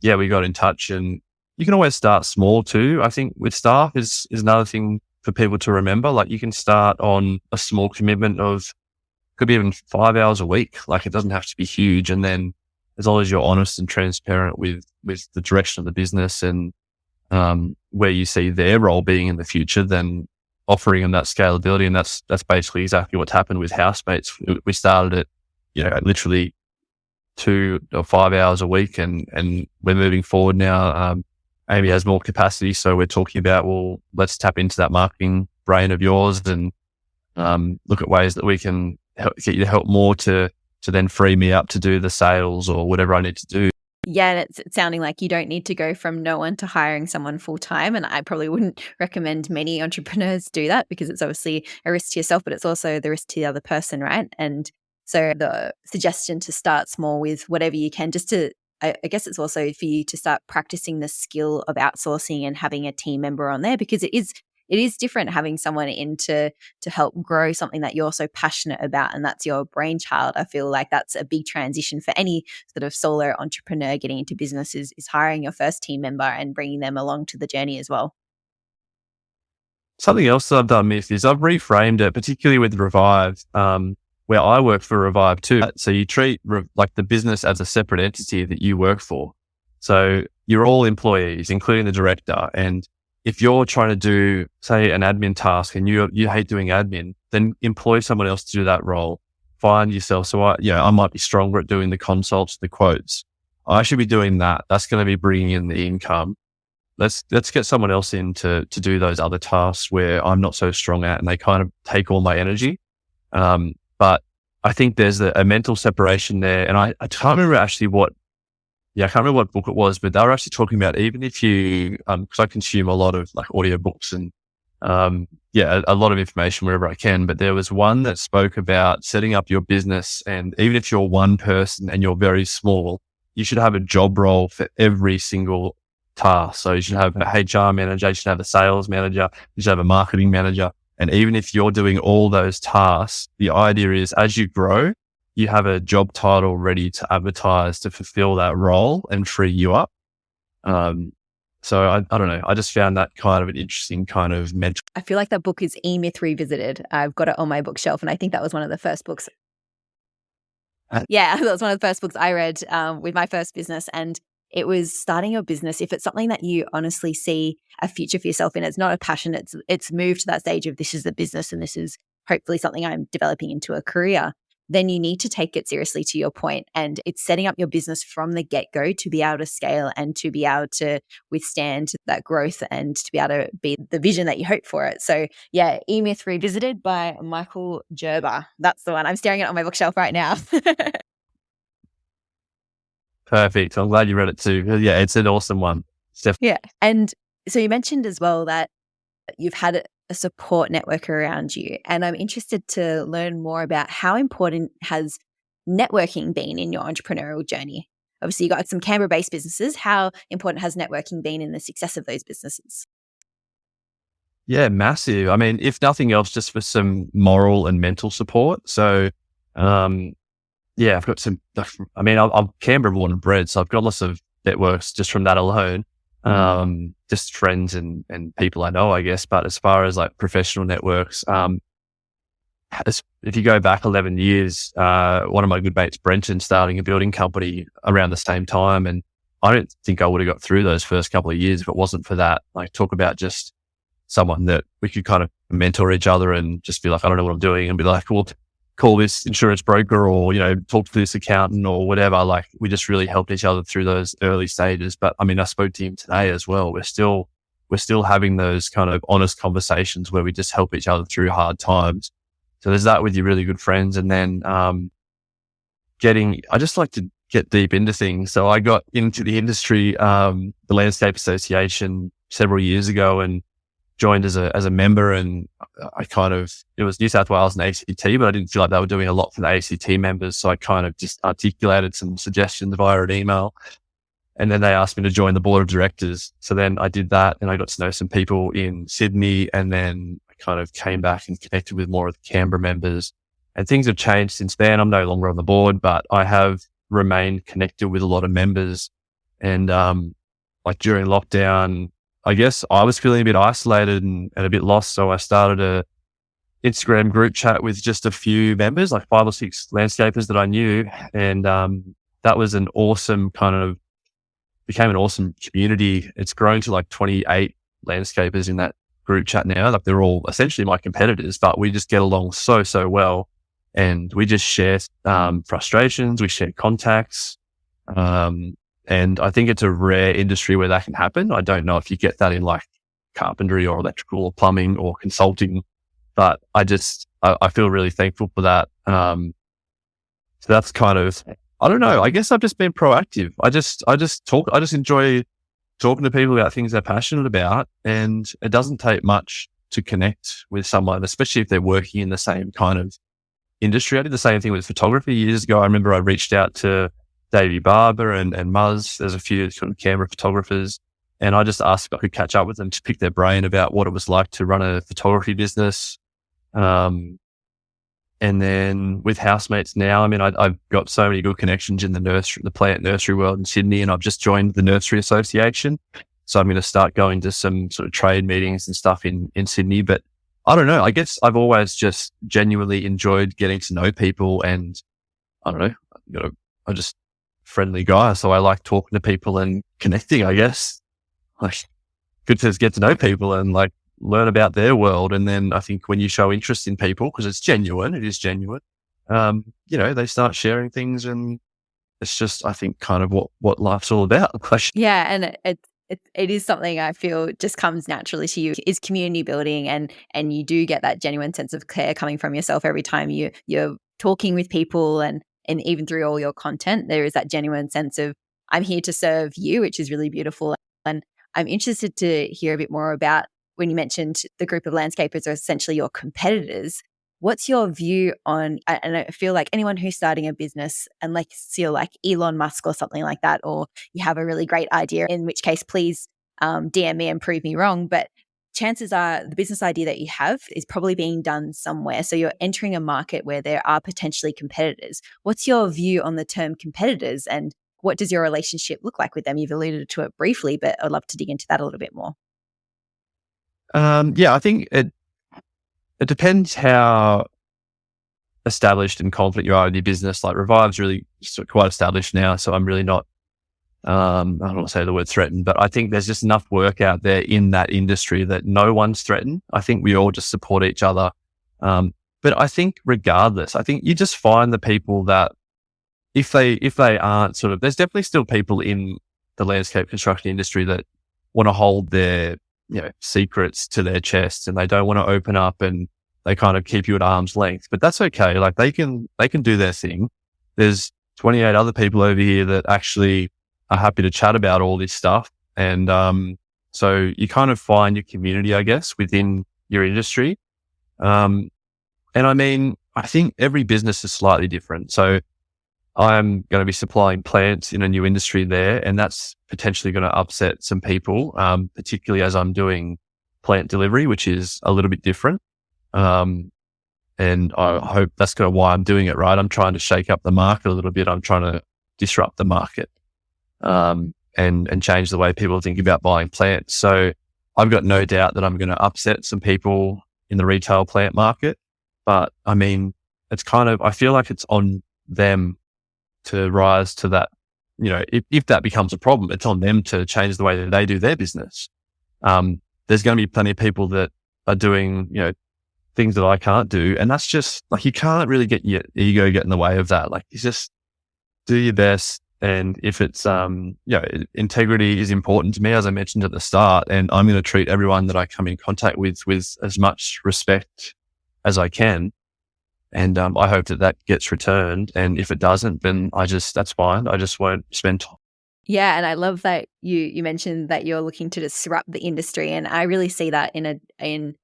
we got in touch, and you can always start small too. I think with staff is another thing for people to remember. Like you can start on a small commitment of, could be even 5 hours a week. Like it doesn't have to be huge. And then as long as you're honest and transparent with the direction of the business and, where you see their role being in the future, then offering them that scalability. And that's basically exactly what's happened with Housemates. We started it literally 2 or 5 hours a week. And we're moving forward now. Amy has more capacity. So we're talking about, well, let's tap into that marketing brain of yours and look at ways that we can get you to help more to then free me up to do the sales or whatever I need to do.
Yeah, and it's sounding like you don't need to go from no one to hiring someone full time. And I probably wouldn't recommend many entrepreneurs do that, because it's obviously a risk to yourself, but it's also the risk to the other person, right? And so the suggestion to start small with whatever you can, just to, I guess it's also for you to start practicing the skill of outsourcing and having a team member on there, because it is different having someone in to help grow something that you're so passionate about and that's your brainchild. I feel like that's a big transition for any sort of solo entrepreneur getting into business is hiring your first team member and bringing them along to the journey as well.
Something else that I've done, Miff, is I've reframed it, particularly with Revive, where I work for Revive too. So you treat like the business as a separate entity that you work for. So you're all employees, including the director. And if you're trying to do, say, an admin task and you hate doing admin, then employ someone else to do that role. Find yourself. So I might be stronger at doing the consults, the quotes. I should be doing that. That's going to be bringing in the income. Let's get someone else in to do those other tasks where I'm not so strong at, and they kind of take all my energy. But I think there's a mental separation there. And I can't remember actually I can't remember what book it was, but they were actually talking about, even if you, because I consume a lot of like audiobooks and, a lot of information wherever I can, but there was one that spoke about setting up your business. And even if you're one person and you're very small, you should have a job role for every single task. So you should have a HR manager, you should have a sales manager, you should have a marketing manager. And even if you're doing all those tasks, the idea is as you grow, you have a job title ready to advertise to fulfill that role and free you up. So I don't know. I just found that kind of an interesting kind of mental.
I feel like that book is E-Myth Revisited. I've got it on my bookshelf, and I think that was one of the first books. That was one of the first books I read with my first business. And it was starting your business. If it's something that you honestly see a future for yourself in, it's not a passion. It's moved to that stage of this is a business and this is hopefully something I'm developing into a career. Then you need to take it seriously, to your point. And it's setting up your business from the get-go to be able to scale and to be able to withstand that growth and to be able to be the vision that you hope for it. So yeah, E-Myth Revisited by Michael Gerber. That's the one. I'm staring at it on my bookshelf right now.
Perfect. I'm glad you read it too. Yeah, it's an awesome one.
Yeah. And so you mentioned as well that you've had a support network around you. And I'm interested to learn more about how important has networking been in your entrepreneurial journey? Obviously, you got some Canberra-based businesses. How important has networking been in the success of those businesses?
Yeah, massive. I mean, if nothing else, just for some moral and mental support. So, I've got some, I'm Canberra born and bred, so I've got lots of networks just from that alone. Just friends and people I know, I guess. But as far as like professional networks, if you go back 11 years, one of my good mates, Brenton, starting a building company around the same time. And I don't think I would have got through those first couple of years if it wasn't for that. Like, talk about just someone that we could kind of mentor each other and just be like, I don't know what I'm doing, and be like, well, call this insurance broker or, talk to this accountant or whatever. Like, we just really helped each other through those early stages. But I mean, I spoke to him today as well. We're still having those kind of honest conversations where we just help each other through hard times. So there's that with your really good friends. And then, I just like to get deep into things. So I got into the industry, the Landscape Association several years ago, and joined as a member, and it was New South Wales and ACT, but I didn't feel like they were doing a lot for the ACT members. So I kind of just articulated some suggestions via an email, and then they asked me to join the board of directors. So then I did that, and I got to know some people in Sydney, and then I kind of came back and connected with more of the Canberra members, and things have changed since then. I'm no longer on the board, but I have remained connected with a lot of members. And, like during lockdown, I guess I was feeling a bit isolated and a bit lost. So I started a Instagram group chat with just a few members, like 5 or 6 landscapers that I knew. And that was became an awesome community. It's grown to like 28 landscapers in that group chat now. Like, they're all essentially my competitors, but we just get along so well. and we just share frustrations, we share contacts. And I think it's a rare industry where that can happen. I don't know if you get that in like carpentry or electrical or plumbing or consulting, but I feel really thankful for that. So that's kind of, I don't know, I guess I've just been proactive. I just enjoy talking to people about things they're passionate about, and it doesn't take much to connect with someone, especially if they're working in the same kind of industry. I did the same thing with photography years ago. I remember I reached out to Davey Barber and Muzz. There's a few sort of camera photographers, and I just asked if I could catch up with them to pick their brain about what it was like to run a photography business. And then with Housemates now, I mean, I've got so many good connections in the plant nursery world in Sydney, and I've just joined the Nursery Association. So I'm going to start going to some sort of trade meetings and stuff in Sydney. But I don't know, I guess I've always just genuinely enjoyed getting to know people, and I don't know, I'm just a friendly guy. So I like talking to people and connecting, I guess. Like, good to get to know people and like learn about their world. And then I think when you show interest in people, because it is genuine, they start sharing things, and it's just, I think, kind of what life's all about.
Yeah. And it is something I feel just comes naturally to you, is community building, and you do get that genuine sense of care coming from yourself every time you're talking with people, and even through all your content, there is that genuine sense of, I'm here to serve you, which is really beautiful. And I'm interested to hear a bit more about, when you mentioned the group of landscapers are essentially your competitors. What's your view on, and I feel like anyone who's starting a business, unless you're like Elon Musk or something like that, or you have a really great idea, in which case, please DM me and prove me wrong. But chances are the business idea that you have is probably being done somewhere. So you're entering a market where there are potentially competitors. What's your view on the term competitors, and what does your relationship look like with them? You've alluded to it briefly, but I'd love to dig into that a little bit more.
I think it depends how established and confident you are in your business. Like Revive's really quite established now, so I'm really not, I don't want to say the word threatened, but I think there's just enough work out there in that industry that no one's threatened. I think we all just support each other. But I think regardless, I think you just find the people that if they aren't sort of, there's definitely still people in the landscape construction industry that want to hold their secrets to their chest, and they don't want to open up, and they kind of keep you at arm's length. But that's okay. Like they can do their thing. There's 28 other people over here that actually are happy to chat about all this stuff. And so you kind of find your community, I guess, within your industry. And I mean, I think every business is slightly different. So I'm going to be supplying plants in a new industry there, and that's potentially going to upset some people, particularly as I'm doing plant delivery, which is a little bit different. And I hope that's kind of why I'm doing it, right? I'm trying to shake up the market a little bit. I'm trying to disrupt the market, and change the way people think about buying plants. So I've got no doubt that I'm going to upset some people in the retail plant market. But I mean, it's kind of, I feel like it's on them to rise to that. If that becomes a problem, it's on them to change the way that they do their business. There's going to be plenty of people that are doing, things that I can't do. And that's just like, you can't really get your ego get in the way of that. Like, you just do your best. And if it's, integrity is important to me, as I mentioned at the start, and I'm going to treat everyone that I come in contact with as much respect as I can. And I hope that gets returned. And if it doesn't, then that's fine. I just won't spend time.
Yeah, and I love that you mentioned that you're looking to disrupt the industry, and I really see that in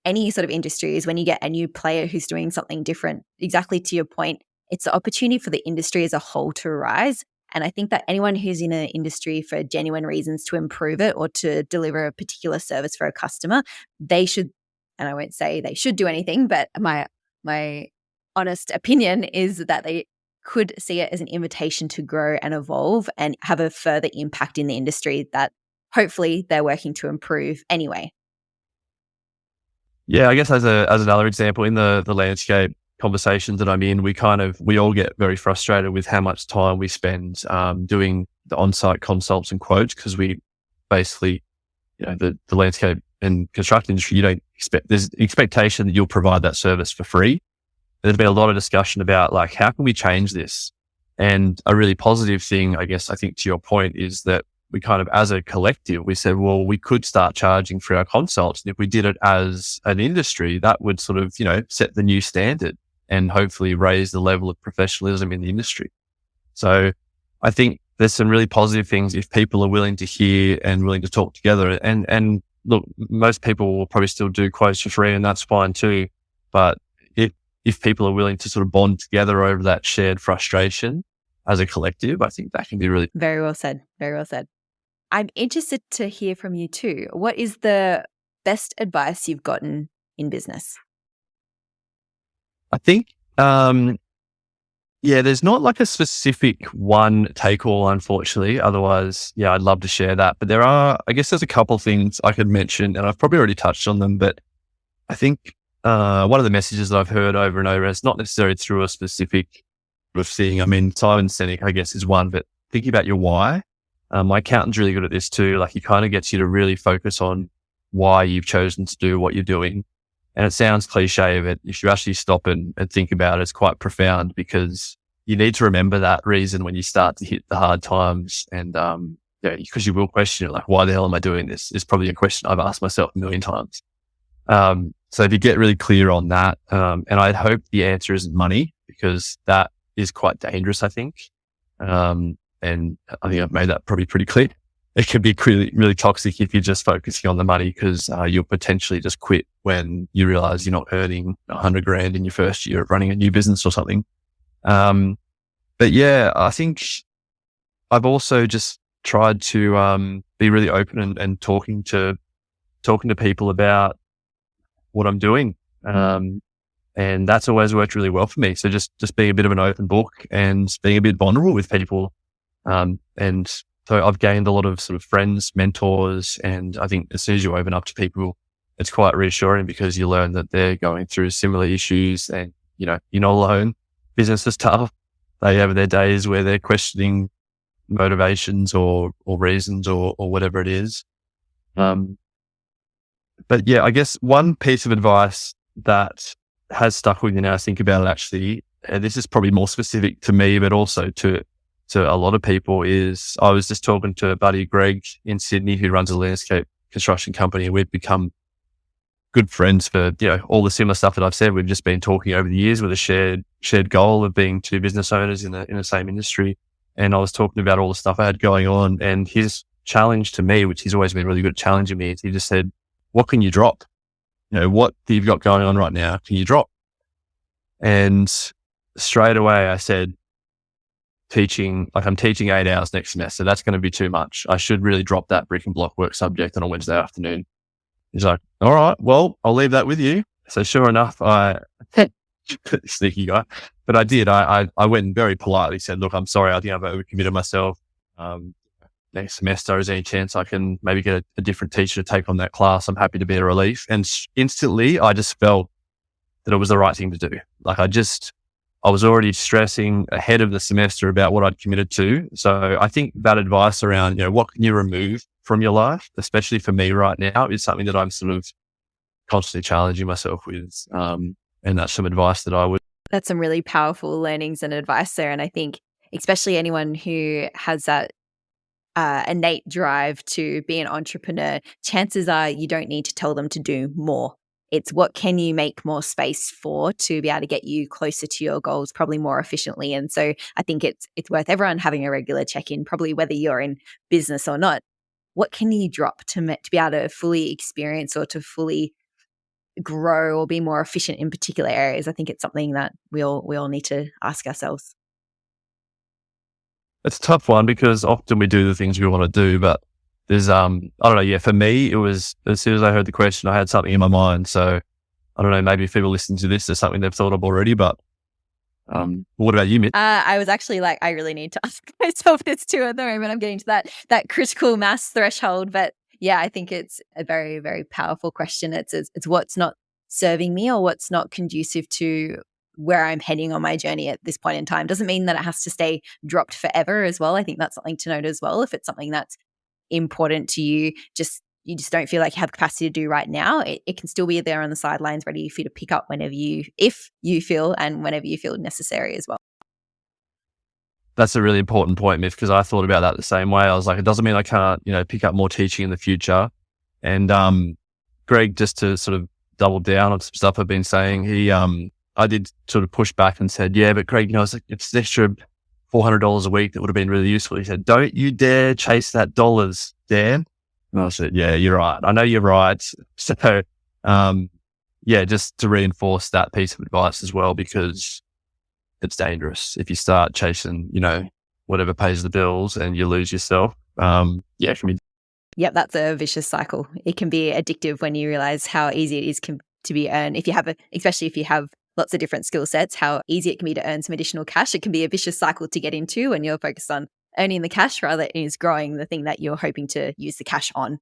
any sort of industry, is when you get a new player who's doing something different. Exactly to your point, it's the opportunity for the industry as a whole to rise. And I think that anyone who's in an industry for genuine reasons to improve it or to deliver a particular service for a customer, they should, and I won't say they should do anything, but my honest opinion is that they could see it as an invitation to grow and evolve and have a further impact in the industry that hopefully they're working to improve anyway.
Yeah, I guess as another example, in the landscape conversations that I'm in, we all get very frustrated with how much time we spend doing the on-site consults and quotes, because we basically, the landscape and construction industry, you don't expect, there's expectation that you'll provide that service for free. there's been a lot of discussion about like, how can we change this? And a really positive thing, I guess, I think to your point is that we kind of, as a collective, we said, well, we could start charging for our consults. And if we did it as an industry, that would sort of, set the new standard and hopefully raise the level of professionalism in the industry. So I think there's some really positive things if people are willing to hear and willing to talk together. And look, most people will probably still do quotes for free, and that's fine too. But if people are willing to sort of bond together over that shared frustration as a collective, I think that can be really...
Very well said. Very well said. I'm interested to hear from you too. What is the best advice you've gotten in business?
I think, there's not like a specific one take all, unfortunately. Otherwise, I'd love to share that. But there's a couple of things I could mention, and I've probably already touched on them. But I think one of the messages that I've heard over and over, and it's not necessarily through a specific sort of thing. I mean, Simon Sinek, I guess, is one, but thinking about your why. My accountant's really good at this too. Like, he kind of gets you to really focus on why you've chosen to do what you're doing. And it sounds cliche, but if you actually stop and think about it, it's quite profound, because you need to remember that reason when you start to hit the hard times. And, because you will question it, like, why the hell am I doing this? Is probably a question I've asked myself a million times. So if you get really clear on that, and I hope the answer isn't money, because that is quite dangerous, I think. And I think I've made that probably pretty clear. It can be really, really toxic if you're just focusing on the money, because you'll potentially just quit when you realize you're not earning $100,000 in your first year of running a new business or something. But I think I've also just tried to be really open and talking to people about what I'm doing. And that's always worked really well for me. So just being a bit of an open book and being a bit vulnerable with people. And so I've gained a lot of sort of friends, mentors, and I think as soon as you open up to people, it's quite reassuring, because you learn that they're going through similar issues, and, you're not alone. Business is tough. They have their days where they're questioning motivations or reasons or whatever it is. But I guess one piece of advice that has stuck with me now I think about it, actually, and this is probably more specific to me, but also to a lot of people, is I was just talking to a buddy, Greg, in Sydney, who runs a landscape construction company, and we've become good friends for, all the similar stuff that I've said. We've just been talking over the years with a shared goal of being two business owners in the same industry. And I was talking about all the stuff I had going on, and his challenge to me, which he's always been really good at challenging me, is he just said, what can you drop? What you've got going on right now, can you drop? And straight away I said, I'm teaching 8 hours next semester. That's going to be too much. I should really drop that brick and block work subject on a Wednesday afternoon. He's like, all right, well, I'll leave that with you. So sure enough, sneaky guy, but I did. I went and very politely said, look, I'm sorry. I think I've overcommitted myself. Next semester, is any chance I can maybe get a different teacher to take on that class? I'm happy to be a relief. And instantly I just felt that it was the right thing to do. Like, I was already stressing ahead of the semester about what I'd committed to. So I think that advice around, what can you remove from your life, especially for me right now, is something that I'm sort of constantly challenging myself with. And that's some advice that I would.
That's some really powerful learnings and advice there. And I think especially anyone who has that innate drive to be an entrepreneur, chances are you don't need to tell them to do more. It's what can you make more space for to be able to get you closer to your goals, probably more efficiently. And so I think it's worth everyone having a regular check-in, probably whether you're in business or not. What can you drop to be able to fully experience or to fully grow or be more efficient in particular areas? I think it's something that we all need to ask ourselves.
It's a tough one, because often we do the things we want to do, but there's, I don't know. Yeah. For me, it was, as soon as I heard the question, I had something in my mind. So I don't know, maybe if people listen to this, there's something they've thought of already, but what about you, Mitch?
I was actually like, I really need to ask myself this too at the moment. I'm getting to that critical mass threshold, but yeah, I think it's a very, very powerful question. It's what's not serving me or what's not conducive to where I'm heading on my journey at this point in time. Doesn't mean that it has to stay dropped forever as well. I think that's something to note as well. If it's something that's important to you, just you just don't feel like you have capacity to do right now, it can still be there on the sidelines ready for you to pick up if you feel and whenever you feel necessary as well.
That's a really important point, Miff, because I thought about that the same way. I was like, it doesn't mean I can't, pick up more teaching in the future. And Greg, just to sort of double down on some stuff I've been saying, I did sort of push back and said, yeah, but Greg, it's like, it's an extra $400 a week that would have been really useful. He said, don't you dare chase that dollars, Dan. And I said, yeah, you're right. I know you're right. So, just to reinforce that piece of advice as well, because it's dangerous if you start chasing, whatever pays the bills and you lose yourself. It can be.
Yep, that's a vicious cycle. It can be addictive when you realize how easy it is to be earned. Especially if you have lots of different skill sets, how easy it can be to earn some additional cash. It can be a vicious cycle to get into when you're focused on earning the cash rather than is growing the thing that you're hoping to use the cash on.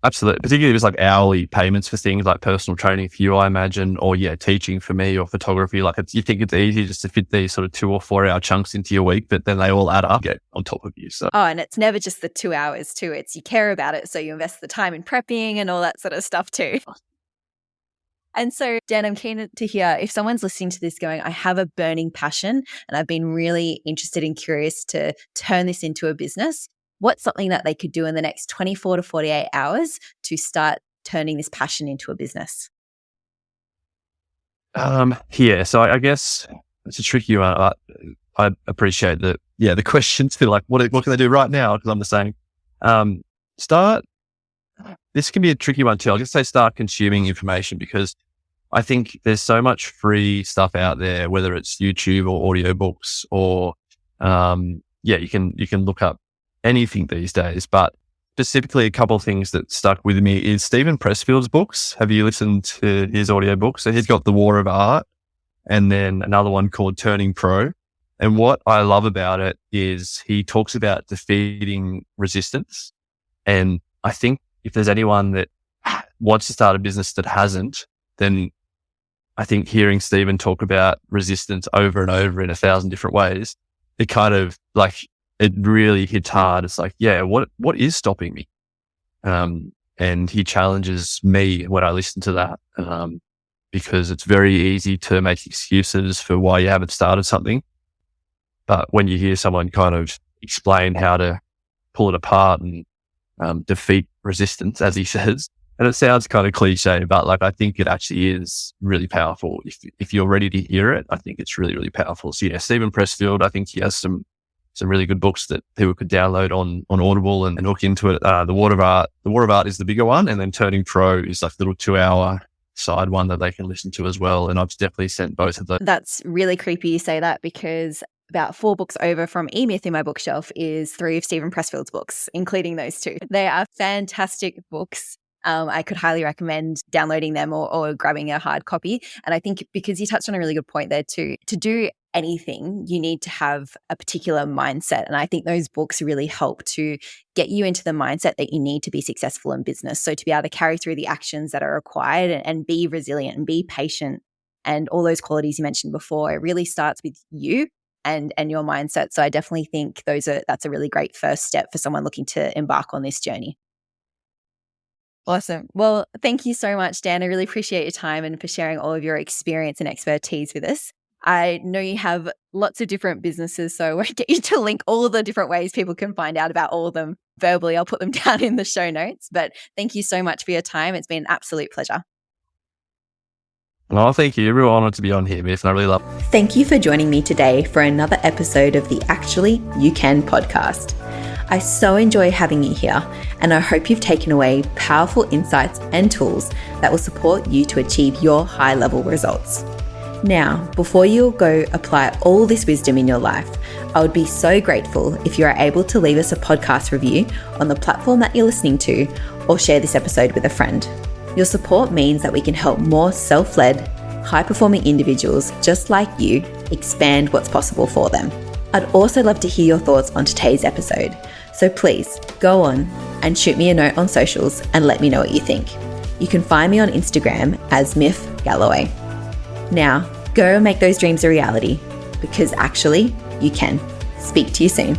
Absolutely. Particularly if it's like hourly payments for things like personal training for you, I imagine, or teaching for me, or photography. Like you think it's easy just to fit these sort of 2 or 4 hour chunks into your week, but then they all add up on top of you. So.
Oh, and it's never just the 2 hours too. It's you care about it. So you invest the time in prepping and all that sort of stuff too. And so, Dan, I'm keen to hear if someone's listening to this going, I have a burning passion and I've been really interested and curious to turn this into a business. What's something that they could do in the next 24 to 48 hours to start turning this passion into a business?
So I guess it's a tricky one. I appreciate that. Yeah, the questions feel like, what can they do right now? Because I'm just saying, this can be a tricky one too. I'll just say start consuming information, because I think there's so much free stuff out there, whether it's YouTube or audiobooks or, you can look up anything these days. But specifically, a couple of things that stuck with me is Stephen Pressfield's books. Have you listened to his audiobooks? So he's got The War of Art and then another one called Turning Pro. And what I love about it is he talks about defeating resistance. And I think if there's anyone that wants to start a business that hasn't, then I think hearing Stephen talk about resistance over and over in 1,000 different ways, it kind of like, it really hits hard. It's like, what is stopping me? And he challenges me when I listen to that, because it's very easy to make excuses for why you haven't started something. But when you hear someone kind of explain how to pull it apart and defeat resistance, as he says, and it sounds kind of cliche, but like I think it actually is really powerful. If you're ready to hear it, I think it's really, really powerful. So Stephen Pressfield, I think he has some really good books that people could download on Audible and look into it. The War of Art is the bigger one, and then Turning Pro is like a little 2-hour side one that they can listen to as well. And I've definitely sent both of those. That's
really creepy you say that, because about 4 books over from eMyth in my bookshelf is 3 of Stephen Pressfield's books, including those 2. They are fantastic books. I could highly recommend downloading them or grabbing a hard copy. And I think because you touched on a really good point there too, to do anything, you need to have a particular mindset. And I think those books really help to get you into the mindset that you need to be successful in business. So to be able to carry through the actions that are required and be resilient and be patient and all those qualities you mentioned before, it really starts with you and your mindset. So I definitely think that's a really great first step for someone looking to embark on this journey. Awesome. Well, thank you so much, Dan. I really appreciate your time and for sharing all of your experience and expertise with us. I know you have lots of different businesses, so I won't get you to link all the different ways people can find out about all of them verbally. I'll put them down in the show notes. But thank you so much for your time. It's been an absolute pleasure.
Well, thank you. Real honoured to be on here, Miff, and I really love it.
Thank you for joining me today for another episode of the Actually You Can podcast. I so enjoy having you here, and I hope you've taken away powerful insights and tools that will support you to achieve your high-level results. Now, before you go apply all this wisdom in your life, I would be so grateful if you are able to leave us a podcast review on the platform that you're listening to, or share this episode with a friend. Your support means that we can help more self-led, high-performing individuals just like you expand what's possible for them. I'd also love to hear your thoughts on today's episode. So please go on and shoot me a note on socials and let me know what you think. You can find me on Instagram as Miff Galloway. Now, go and make those dreams a reality, because actually you can. Speak to you soon.